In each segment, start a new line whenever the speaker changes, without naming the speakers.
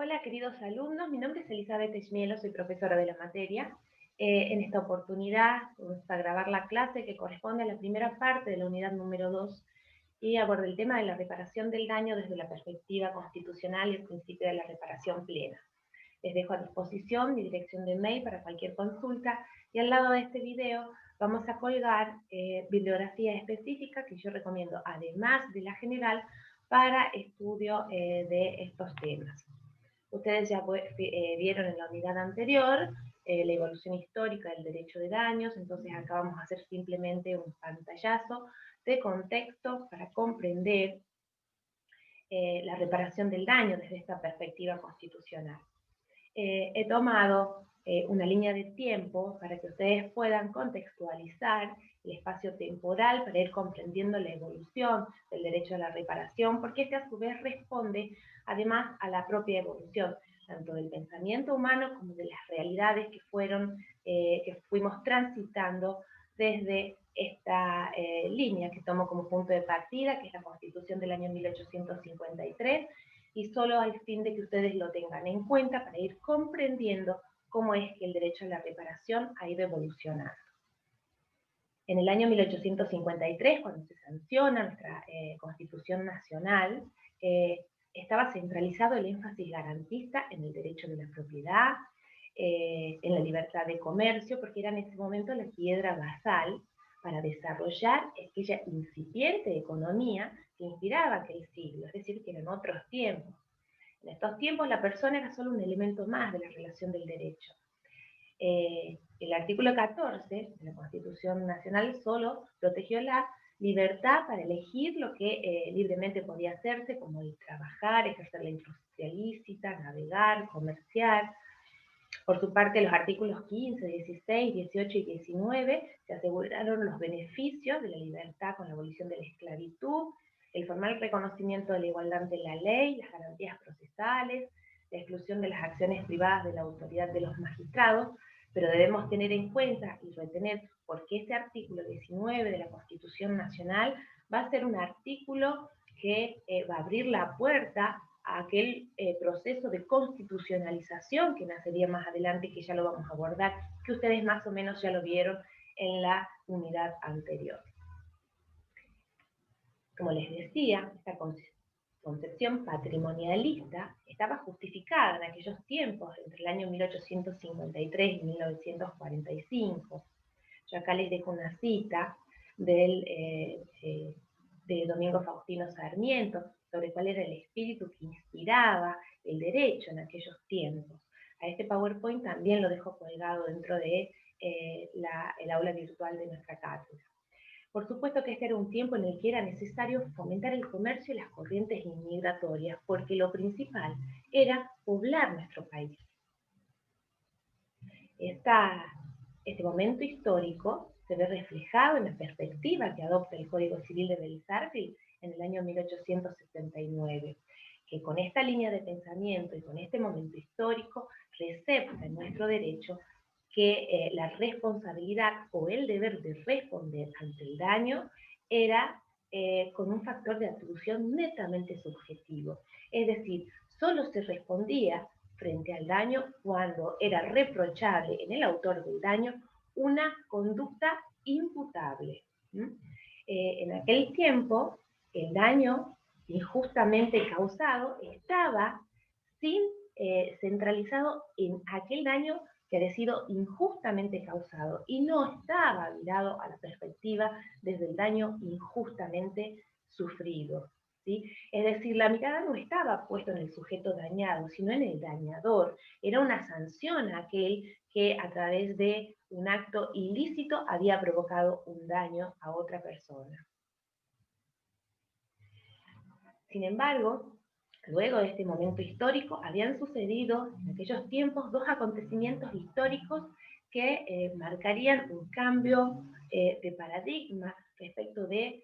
Hola, queridos alumnos. Mi nombre es Elizabeth Schmielo, soy profesora de la materia. En esta oportunidad vamos a grabar la clase que corresponde a la primera parte de la unidad número 2 y aborda el tema de la reparación del daño desde la perspectiva constitucional y el principio de la reparación plena. Les dejo a disposición mi dirección de mail para cualquier consulta y al lado de este video vamos a colgar bibliografía específica que yo recomiendo, además de la general, para estudio de estos temas. Ustedes ya vieron en la unidad anterior la evolución histórica del derecho de daños, entonces acá vamos a hacer simplemente un pantallazo de contexto para comprender la reparación del daño desde esta perspectiva constitucional. He tomado una línea de tiempo para que ustedes puedan contextualizar el espacio temporal para ir comprendiendo la evolución del derecho a la reparación, porque este a su vez responde además a la propia evolución, tanto del pensamiento humano como de las realidades que fuimos transitando desde esta línea que tomo como punto de partida, que es la Constitución del año 1853, y solo al fin de que ustedes lo tengan en cuenta para ir comprendiendo cómo es que el derecho a la reparación ha ido evolucionando. En el año 1853, cuando se sanciona nuestra Constitución Nacional, estaba centralizado el énfasis garantista en el derecho de la propiedad, en la libertad de comercio, porque era en ese momento la piedra basal para desarrollar aquella incipiente economía que inspiraba aquel siglo, es decir, que eran otros tiempos. En estos tiempos la persona era solo un elemento más de la relación del derecho. El artículo 14 de la Constitución Nacional solo protegió la libertad para elegir lo que libremente podía hacerse, como el trabajar, ejercer la industria lícita, navegar, comerciar. Por su parte, los artículos 15, 16, 18 y 19 se aseguraron los beneficios de la libertad con la abolición de la esclavitud, el formal reconocimiento de la igualdad ante la ley, las garantías procesales, la exclusión de las acciones privadas de la autoridad de los magistrados, pero debemos tener en cuenta y retener porque este artículo 19 de la Constitución Nacional va a ser un artículo que va a abrir la puerta a aquel proceso de constitucionalización que nacería más adelante y que ya lo vamos a abordar, que ustedes más o menos ya lo vieron en la unidad anterior. Como les decía, esta concepción patrimonialista estaba justificada en aquellos tiempos, entre el año 1853 y 1945. Yo acá les dejo una cita de Domingo Faustino Sarmiento sobre cuál era el espíritu que inspiraba el derecho en aquellos tiempos. A este PowerPoint también lo dejo colgado dentro de el aula virtual de nuestra cátedra. Por supuesto que este era un tiempo en el que era necesario fomentar el comercio y las corrientes inmigratorias, porque lo principal era poblar nuestro país. Este momento histórico se ve reflejado en la perspectiva que adopta el Código Civil de Belisario en el año 1879, que con esta línea de pensamiento y con este momento histórico recepta en nuestro derecho que la responsabilidad o el deber de responder ante el daño era con un factor de atribución netamente subjetivo. Es decir, solo se respondía frente al daño cuando era reprochable en el autor del daño una conducta imputable. En aquel tiempo, el daño injustamente causado estaba centralizado en aquel daño que había sido injustamente causado y no estaba virado a la perspectiva desde el daño injustamente sufrido. ¿sí? Es decir, la mirada no estaba puesta en el sujeto dañado, sino en el dañador. Era una sanción a aquel que a través de un acto ilícito había provocado un daño a otra persona. Sin embargo, luego de este momento histórico, habían sucedido en aquellos tiempos dos acontecimientos históricos que marcarían un cambio de paradigma respecto de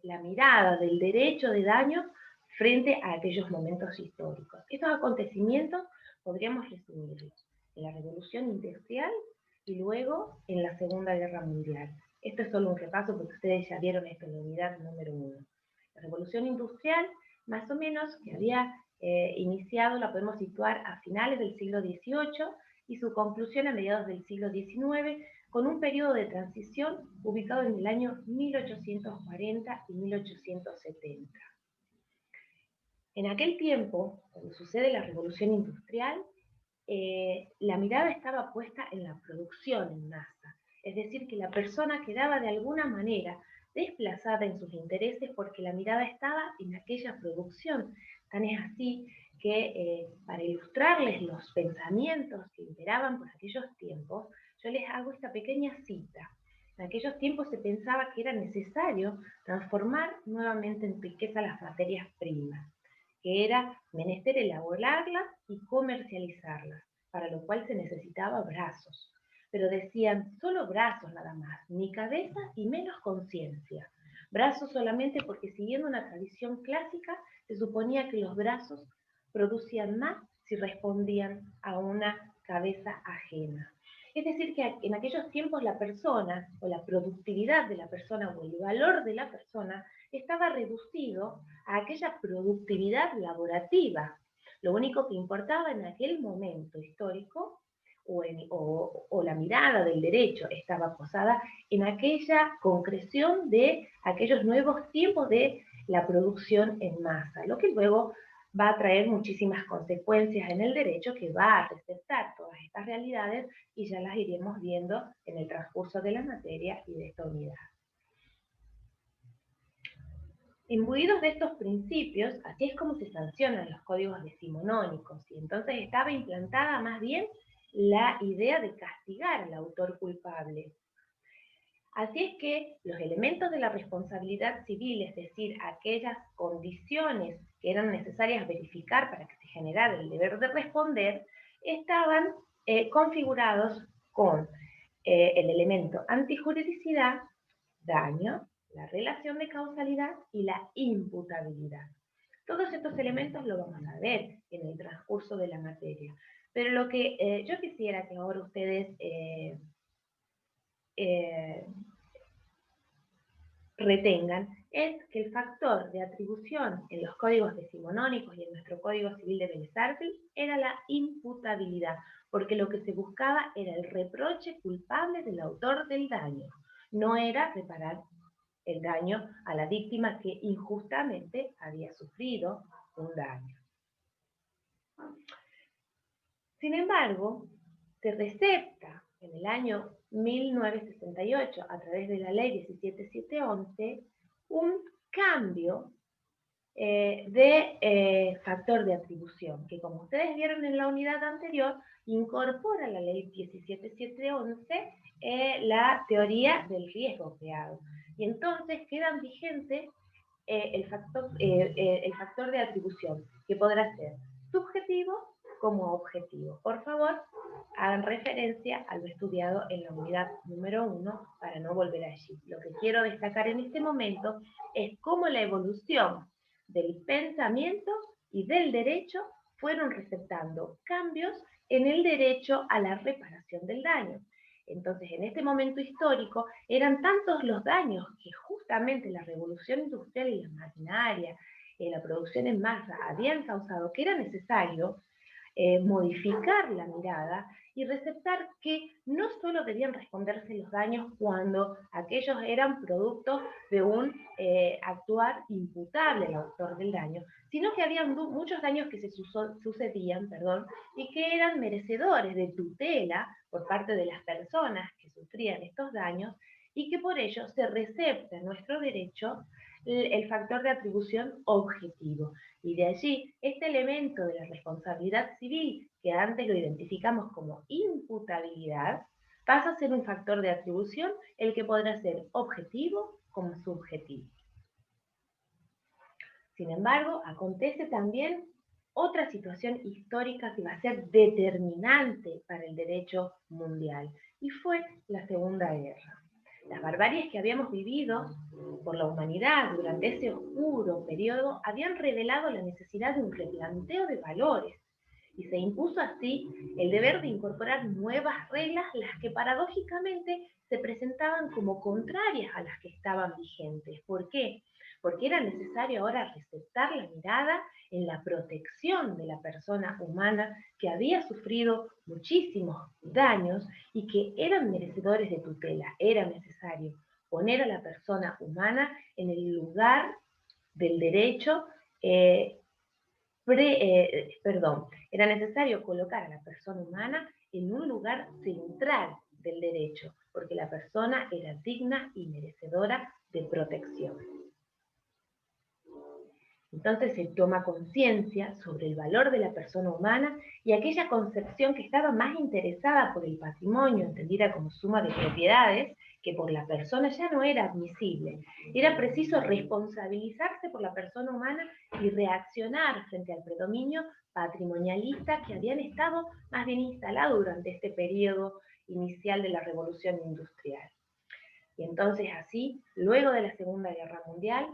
la mirada del derecho de daño frente a aquellos momentos históricos. Estos acontecimientos podríamos resumirlos en la Revolución Industrial y luego en la Segunda Guerra Mundial. Esto es solo un repaso porque ustedes ya vieron esto en la unidad número 1. La Revolución Industrial, más o menos, que había iniciado la podemos situar a finales del siglo XVIII y su conclusión a mediados del siglo XIX, con un periodo de transición ubicado en el año 1840 y 1870. En aquel tiempo, cuando sucede la Revolución Industrial, la mirada estaba puesta en la producción en masa, es decir, que la persona quedaba de alguna manera desplazada en sus intereses porque la mirada estaba en aquella producción. Tan es así que para ilustrarles los pensamientos que imperaban por aquellos tiempos, yo les hago esta pequeña cita. En aquellos tiempos se pensaba que era necesario transformar nuevamente en riqueza las materias primas, que era menester elaborarlas y comercializarlas, para lo cual se necesitaba brazos. Pero decían, solo brazos nada más, ni cabeza y menos conciencia. Brazos solamente porque siguiendo una tradición clásica se suponía que los brazos producían más si respondían a una cabeza ajena. Es decir, que en aquellos tiempos la persona o la productividad de la persona o el valor de la persona estaba reducido a aquella productividad laborativa. Lo único que importaba en aquel momento histórico o la mirada del derecho estaba posada en aquella concreción de aquellos nuevos tiempos de la producción en masa, lo que luego va a traer muchísimas consecuencias en el derecho que va a receptar todas estas realidades y ya las iremos viendo en el transcurso de la materia y de esta unidad. Imbuidos de estos principios, así es como se sancionan los códigos decimonónicos, y entonces estaba implantada más bien la idea de castigar al autor culpable. Así es que los elementos de la responsabilidad civil, es decir, aquellas condiciones que eran necesarias verificar para que se generara el deber de responder, estaban configurados con el elemento antijuridicidad, daño, la relación de causalidad y la imputabilidad. Todos estos elementos lo vamos a ver en el transcurso de la materia. Pero lo que yo quisiera que ahora ustedes retengan es que el factor de atribución en los códigos decimonónicos y en nuestro Código Civil de Bellas Artes era la imputabilidad, porque lo que se buscaba era el reproche culpable del autor del daño, no era reparar el daño a la víctima que injustamente había sufrido un daño. Sin embargo, se recepta en el año 1968, a través de la ley 17711, un cambio de factor de atribución, que como ustedes vieron en la unidad anterior, incorpora a la ley 17711 la teoría del riesgo creado. Y entonces quedan vigentes el factor de atribución, que podrá ser subjetivo como objetivo. Por favor, hagan referencia a lo estudiado en la unidad número 1 para no volver allí. Lo que quiero destacar en este momento es cómo la evolución del pensamiento y del derecho fueron receptando cambios en el derecho a la reparación del daño. Entonces, en este momento histórico, eran tantos los daños que justamente la revolución industrial y la maquinaria, la producción en masa, habían causado que era necesario modificar la mirada y receptar que no solo debían responderse los daños cuando aquellos eran productos de un actuar imputable al autor del daño, sino que habían muchos daños que se sucedían, y que eran merecedores de tutela por parte de las personas que sufrían estos daños y que por ello se recepta en nuestro derecho el factor de atribución objetivo. Y de allí, este elemento de la responsabilidad civil, que antes lo identificamos como imputabilidad, pasa a ser un factor de atribución, el que podrá ser objetivo como subjetivo. Sin embargo, acontece también otra situación histórica que va a ser determinante para el derecho mundial, y fue la Segunda Guerra. Las barbaries que habíamos vivido por la humanidad durante ese oscuro periodo habían revelado la necesidad de un replanteo de valores, y se impuso así el deber de incorporar nuevas reglas, las que paradójicamente se presentaban como contrarias a las que estaban vigentes. ¿Por qué? porque era necesario ahora receptar la mirada en la protección de la persona humana que había sufrido muchísimos daños y que eran merecedores de tutela. Era necesario poner a la persona humana en el lugar del derecho, era necesario colocar a la persona humana en un lugar central del derecho, porque la persona era digna y merecedora de protección. Entonces se toma conciencia sobre el valor de la persona humana y aquella concepción que estaba más interesada por el patrimonio, entendida como suma de propiedades, que por la persona ya no era admisible. Era preciso responsabilizarse por la persona humana y reaccionar frente al predominio patrimonialista que habían estado más bien instalado durante este periodo inicial de la Revolución Industrial. Y entonces así, luego de la Segunda Guerra Mundial,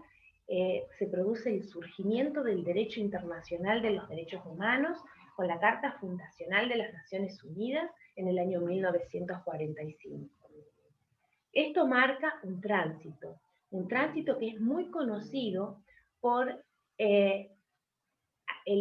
se produce el surgimiento del derecho internacional de los derechos humanos con la Carta Fundacional de las Naciones Unidas en el año 1945. Esto marca un tránsito que es muy conocido por el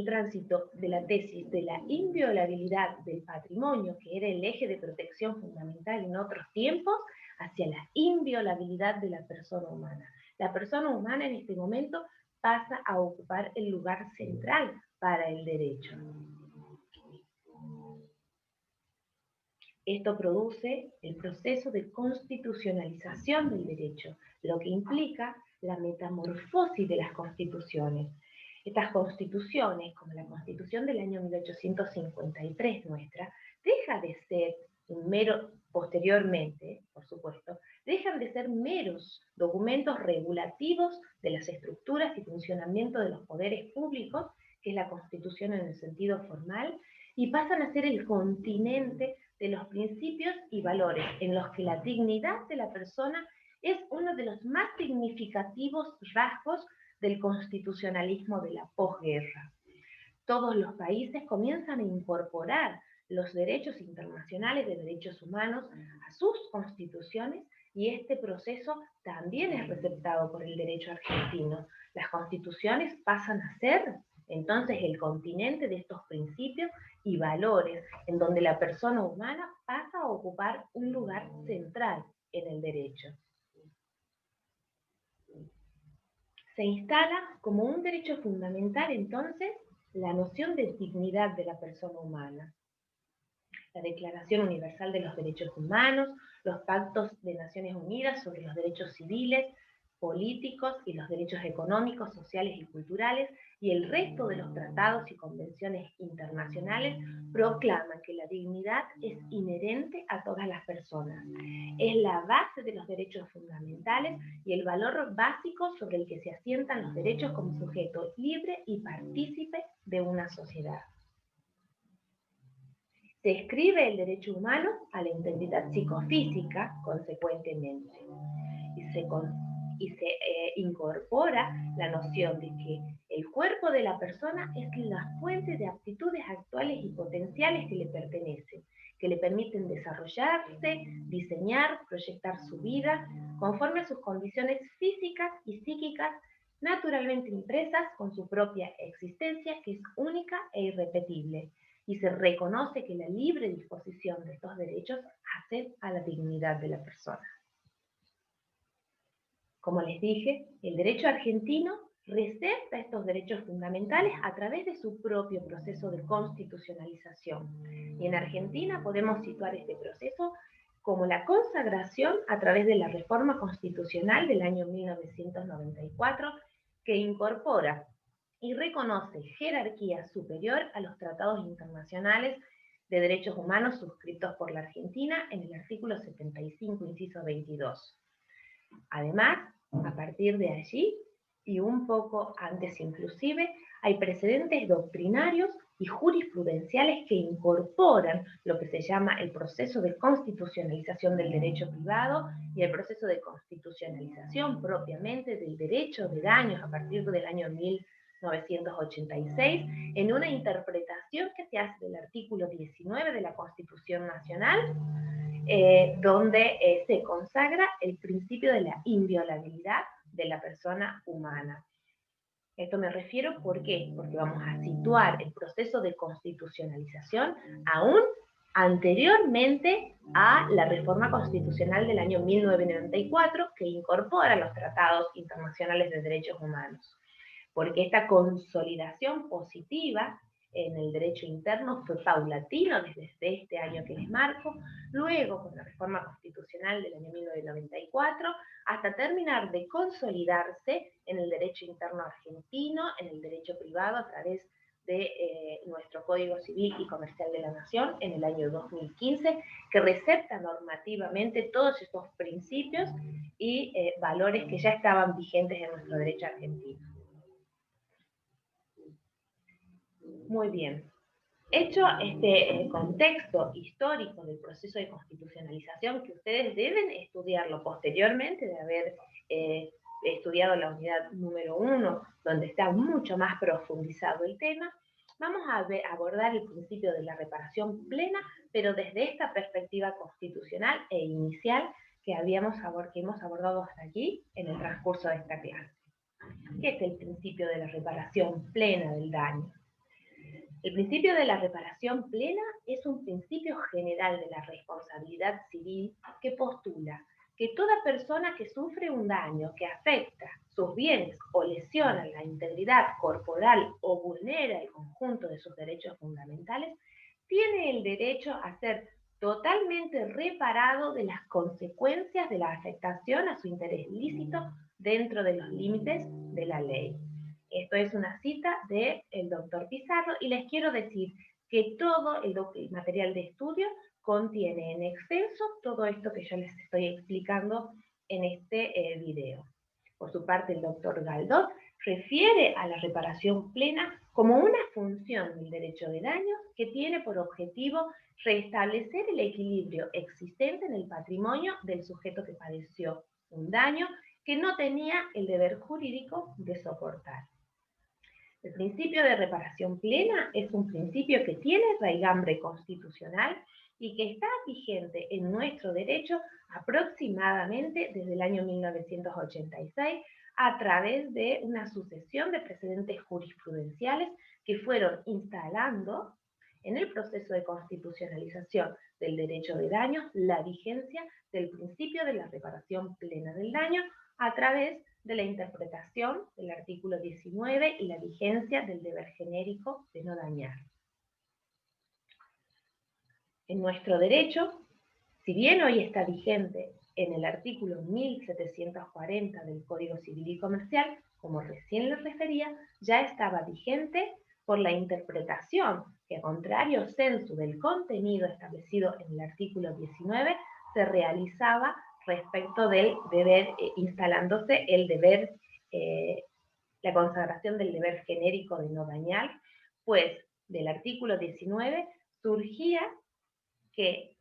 tránsito de la tesis de la inviolabilidad del patrimonio, que era el eje de protección fundamental en otros tiempos, hacia la inviolabilidad de la persona humana. La persona humana en este momento pasa a ocupar el lugar central para el derecho. Esto produce el proceso de constitucionalización del derecho, lo que implica la metamorfosis de las constituciones. Estas constituciones, como la Constitución del año 1853 nuestra, deja de ser posteriormente, por supuesto, dejan de ser meros documentos regulativos de las estructuras y funcionamiento de los poderes públicos, que es la Constitución en el sentido formal, y pasan a ser el continente de los principios y valores en los que la dignidad de la persona es uno de los más significativos rasgos del constitucionalismo de la posguerra. Todos los países comienzan a incorporar los derechos internacionales de derechos humanos a sus constituciones y este proceso también es receptado por el derecho argentino. Las constituciones pasan a ser entonces el continente de estos principios y valores, en donde la persona humana pasa a ocupar un lugar central en el derecho. Se instala como un derecho fundamental entonces la noción de dignidad de la persona humana. La Declaración Universal de los Derechos Humanos, los pactos de Naciones Unidas sobre los derechos civiles, políticos y los derechos económicos, sociales y culturales, y el resto de los tratados y convenciones internacionales proclaman que la dignidad es inherente a todas las personas. Es la base de los derechos fundamentales y el valor básico sobre el que se asientan los derechos como sujeto libre y partícipe de una sociedad. Se escribe el derecho humano a la integridad psicofísica, consecuentemente, y se incorpora la noción de que el cuerpo de la persona es la fuente de aptitudes actuales y potenciales que le pertenecen, que le permiten desarrollarse, diseñar, proyectar su vida conforme a sus condiciones físicas y psíquicas naturalmente impresas con su propia existencia, que es única e irrepetible, y se reconoce que la libre disposición de estos derechos hace a la dignidad de la persona. Como les dije, el derecho argentino recepta estos derechos fundamentales a través de su propio proceso de constitucionalización. Y en Argentina podemos situar este proceso como la consagración a través de la reforma constitucional del año 1994, que incorpora y reconoce jerarquía superior a los tratados internacionales de derechos humanos suscritos por la Argentina en el artículo 75, inciso 22. Además, a partir de allí, y un poco antes inclusive, hay precedentes doctrinarios y jurisprudenciales que incorporan lo que se llama el proceso de constitucionalización del derecho privado y el proceso de constitucionalización propiamente del derecho de daños a partir del año 1986, en una interpretación que se hace del artículo 19 de la Constitución Nacional, donde se consagra el principio de la inviolabilidad de la persona humana. Esto me refiero, ¿por qué? Porque vamos a situar el proceso de constitucionalización aún anteriormente a la reforma constitucional del año 1994, que incorpora los tratados internacionales de derechos humanos. Porque esta consolidación positiva en el derecho interno fue paulatino desde este año que les marco, luego con la reforma constitucional del año 1994, hasta terminar de consolidarse en el derecho interno argentino, en el derecho privado a través de nuestro Código Civil y Comercial de la Nación en el año 2015, que recepta normativamente todos estos principios y valores que ya estaban vigentes en nuestro derecho argentino. Muy bien. Hecho este contexto histórico del proceso de constitucionalización, que ustedes deben estudiarlo posteriormente de haber estudiado la unidad número 1, donde está mucho más profundizado el tema, vamos a abordar el principio de la reparación plena, pero desde esta perspectiva constitucional e inicial que hemos abordado hasta aquí en el transcurso de esta clase. ¿Qué es el principio de la reparación plena del daño? El principio de la reparación plena es un principio general de la responsabilidad civil que postula que toda persona que sufre un daño que afecta sus bienes o lesiona la integridad corporal o vulnera el conjunto de sus derechos fundamentales, tiene el derecho a ser totalmente reparado de las consecuencias de la afectación a su interés lícito dentro de los límites de la ley. Esto es una cita del doctor Pizarro y les quiero decir que todo el material de estudio contiene en extenso todo esto que yo les estoy explicando en este video. Por su parte, el doctor Galdós refiere a la reparación plena como una función del derecho de daño que tiene por objetivo restablecer el equilibrio existente en el patrimonio del sujeto que padeció un daño que no tenía el deber jurídico de soportar. El principio de reparación plena es un principio que tiene raigambre constitucional y que está vigente en nuestro derecho aproximadamente desde el año 1986 a través de una sucesión de precedentes jurisprudenciales que fueron instalando en el proceso de constitucionalización del derecho de daño la vigencia del principio de la reparación plena del daño a través de la interpretación del artículo 19 y la vigencia del deber genérico de no dañar. En nuestro derecho, si bien hoy está vigente en el artículo 1740 del Código Civil y Comercial, como recién les refería, ya estaba vigente por la interpretación que, a contrario sensu del contenido establecido en el artículo 19, se realizaba respecto del deber, instalándose el deber, la consagración del deber genérico de no dañar, pues del artículo 19 surgía que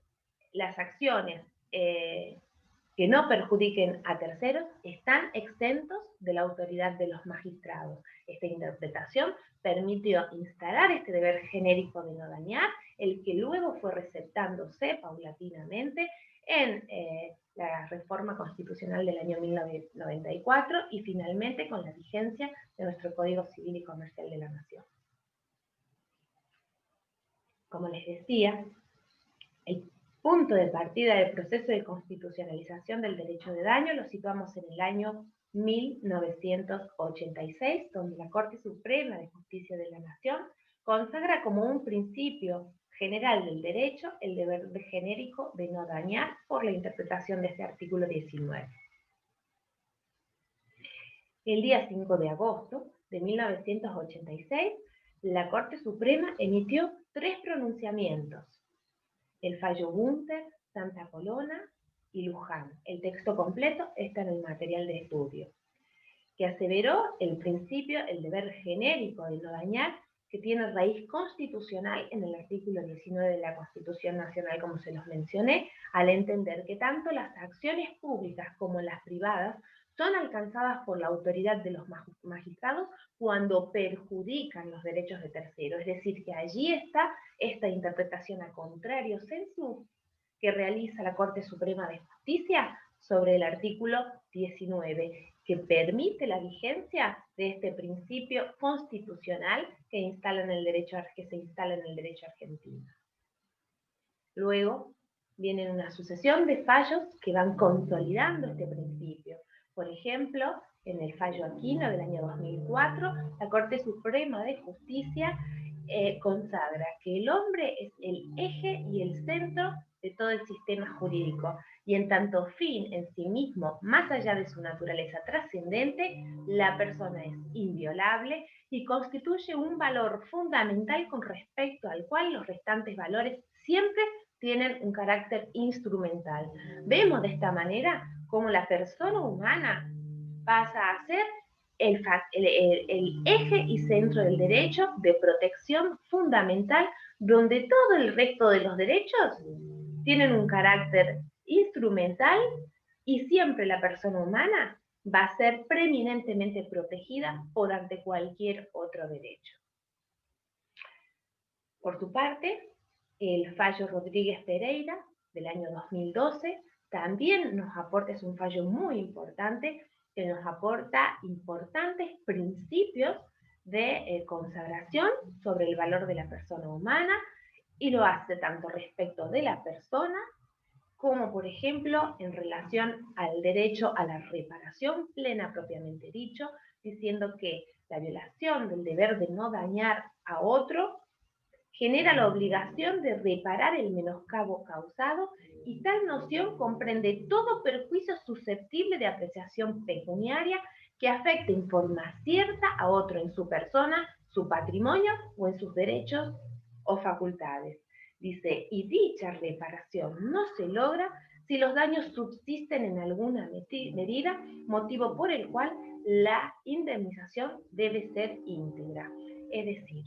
las acciones que no perjudiquen a terceros están exentos de la autoridad de los magistrados. Esta interpretación permitió instalar este deber genérico de no dañar, el que luego fue receptándose paulatinamente en la reforma constitucional del año 1994 y finalmente con la vigencia de nuestro Código Civil y Comercial de la Nación. Como les decía, el punto de partida del proceso de constitucionalización del derecho de daño lo situamos en el año 1986, donde la Corte Suprema de Justicia de la Nación consagra como un principio general del derecho el deber genérico de no dañar por la interpretación de este artículo 19. El día 5 de agosto de 1986, la Corte Suprema emitió 3 pronunciamientos: el fallo Günther, Santa Coloma y Luján. El texto completo está en el material de estudio, que aseveró el principio, el deber genérico de no dañar, que tiene raíz constitucional en el artículo 19 de la Constitución Nacional, como se los mencioné, al entender que tanto las acciones públicas como las privadas son alcanzadas por la autoridad de los magistrados cuando perjudican los derechos de terceros. Es decir, que allí está esta interpretación a contrario sensu que realiza la Corte Suprema de Justicia sobre el artículo 19 que permite la vigencia de este principio constitucional que se instala en el derecho argentino. Luego vienen una sucesión de fallos que van consolidando este principio. Por ejemplo, en el fallo Aquino del año 2004, la Corte Suprema de Justicia consagra que el hombre es el eje y el centro de todo el sistema jurídico, y en tanto fin en sí mismo, más allá de su naturaleza trascendente, la persona es inviolable y constituye un valor fundamental con respecto al cual los restantes valores siempre tienen un carácter instrumental. Vemos de esta manera cómo la persona humana pasa a ser el eje y centro del derecho de protección fundamental, donde todo el resto de los derechos tienen un carácter instrumental y siempre la persona humana va a ser preeminentemente protegida por ante cualquier otro derecho. Por su parte, el fallo Rodríguez Pereira del año 2012 también nos aporta, es un fallo muy importante, que nos aporta importantes principios de consagración sobre el valor de la persona humana, y lo hace tanto respecto de la persona como, por ejemplo, en relación al derecho a la reparación plena propiamente dicho, diciendo que la violación del deber de no dañar a otro genera la obligación de reparar el menoscabo causado, y tal noción comprende todo perjuicio susceptible de apreciación pecuniaria que afecte en forma cierta a otro en su persona, su patrimonio o en sus derechos o facultades. Dice, y dicha reparación no se logra si los daños subsisten en alguna medida, motivo por el cual la indemnización debe ser íntegra. Es decir,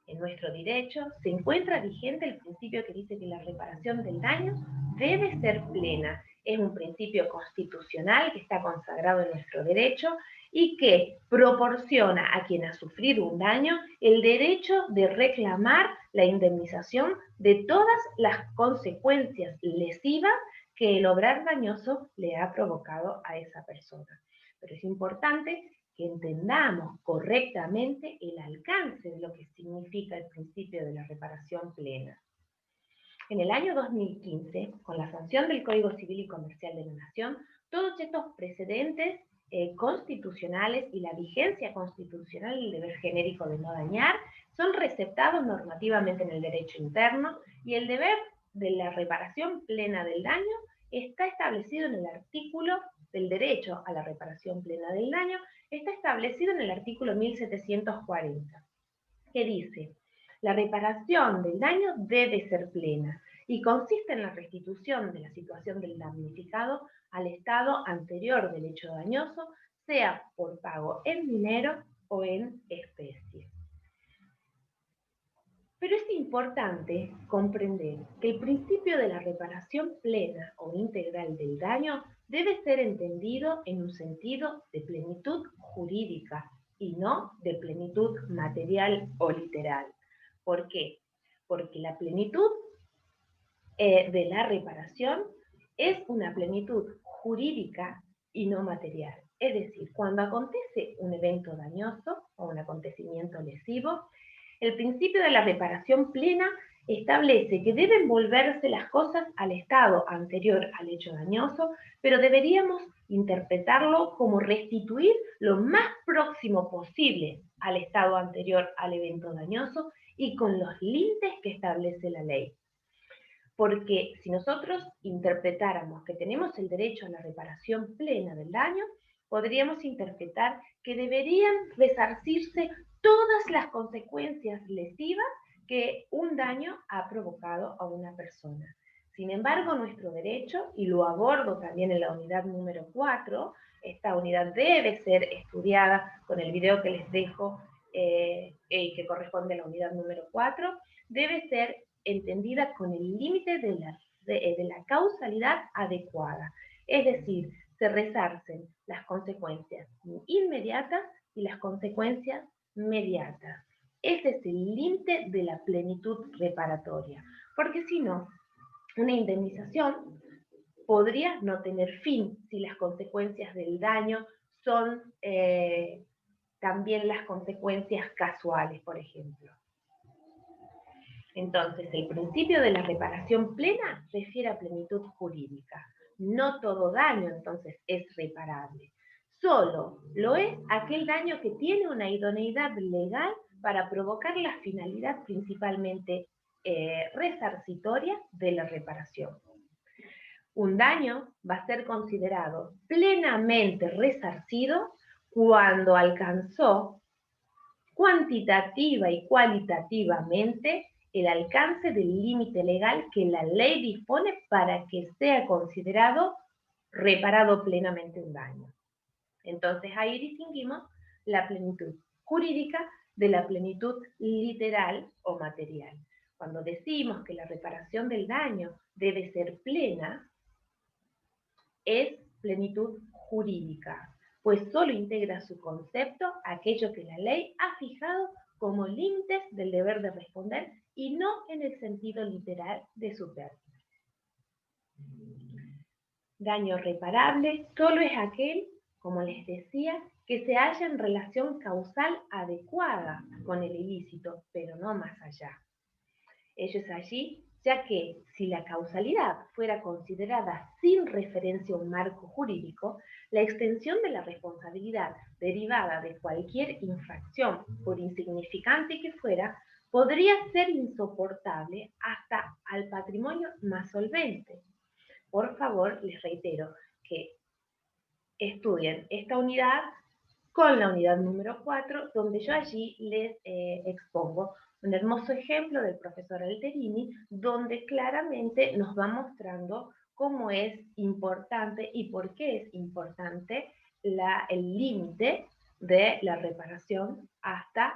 en nuestro derecho se encuentra vigente el principio que dice que la reparación del daño debe ser plena. Es un principio constitucional que está consagrado en nuestro derecho y que proporciona a quien ha sufrido un daño el derecho de reclamar la indemnización de todas las consecuencias lesivas que el obrar dañoso le ha provocado a esa persona. Pero es importante que entendamos correctamente el alcance de lo que significa el principio de la reparación plena. En el año 2015, con la sanción del Código Civil y Comercial de la Nación, todos estos precedentes constitucionales y la vigencia constitucional del deber genérico de no dañar son receptados normativamente en el derecho interno, y el deber de la reparación plena del daño está establecido en el artículo del derecho a la reparación plena del daño, está establecido en el artículo 1740, que dice: la reparación del daño debe ser plena y consiste en la restitución de la situación del damnificado al estado anterior del hecho dañoso, sea por pago en dinero o en especie. Pero es importante comprender que el principio de la reparación plena o integral del daño debe ser entendido en un sentido de plenitud jurídica y no de plenitud material o literal. ¿Por qué? Porque la plenitud de la reparación es una plenitud jurídica y no material. Es decir, cuando acontece un evento dañoso o un acontecimiento lesivo, el principio de la reparación plena establece que deben volverse las cosas al estado anterior al hecho dañoso, pero deberíamos interpretarlo como restituir lo más próximo posible al estado anterior al evento dañoso y con los límites que establece la ley. Porque si nosotros interpretáramos que tenemos el derecho a la reparación plena del daño, podríamos interpretar que deberían resarcirse todas las consecuencias lesivas que un daño ha provocado a una persona. Sin embargo, nuestro derecho, y lo abordo también en la unidad número 4, esta unidad debe ser estudiada con el video que les dejo, que corresponde a la unidad número 4, debe ser entendida con el límite de la causalidad adecuada. Es decir, se resarcen las consecuencias inmediatas y las consecuencias mediatas. Ese es el límite de la plenitud reparatoria, porque si no, una indemnización podría no tener fin si las consecuencias del daño son también las consecuencias casuales, por ejemplo. Entonces, el principio de la reparación plena refiere a plenitud jurídica. No todo daño, entonces, es reparable. Solo lo es aquel daño que tiene una idoneidad legal para provocar la finalidad principalmente resarcitoria de la reparación. Un daño va a ser considerado plenamente resarcido cuando alcanzó cuantitativa y cualitativamente el alcance del límite legal que la ley dispone para que sea considerado reparado plenamente un daño. Entonces ahí distinguimos la plenitud jurídica de la plenitud literal o material. Cuando decimos que la reparación del daño debe ser plena, es plenitud jurídica, pues solo integra su concepto aquello que la ley ha fijado como límites del deber de responder y no en el sentido literal de su término. Daño reparable solo es aquel, como les decía, que se halla en relación causal adecuada con el ilícito, pero no más allá. Ello es allí, ya que si la causalidad fuera considerada sin referencia a un marco jurídico, la extensión de la responsabilidad derivada de cualquier infracción, por insignificante que fuera, podría ser insoportable hasta al patrimonio más solvente. Por favor, les reitero que estudien esta unidad con la unidad número 4, donde yo allí les expongo un hermoso ejemplo del profesor Alterini, donde claramente nos va mostrando cómo es importante y por qué es importante el límite de la reparación hasta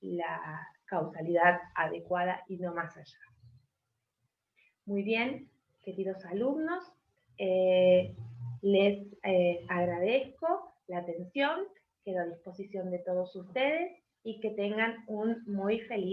la causalidad adecuada y no más allá. Muy bien, queridos alumnos, les agradezco la atención, quedo a disposición de todos ustedes y que tengan un muy feliz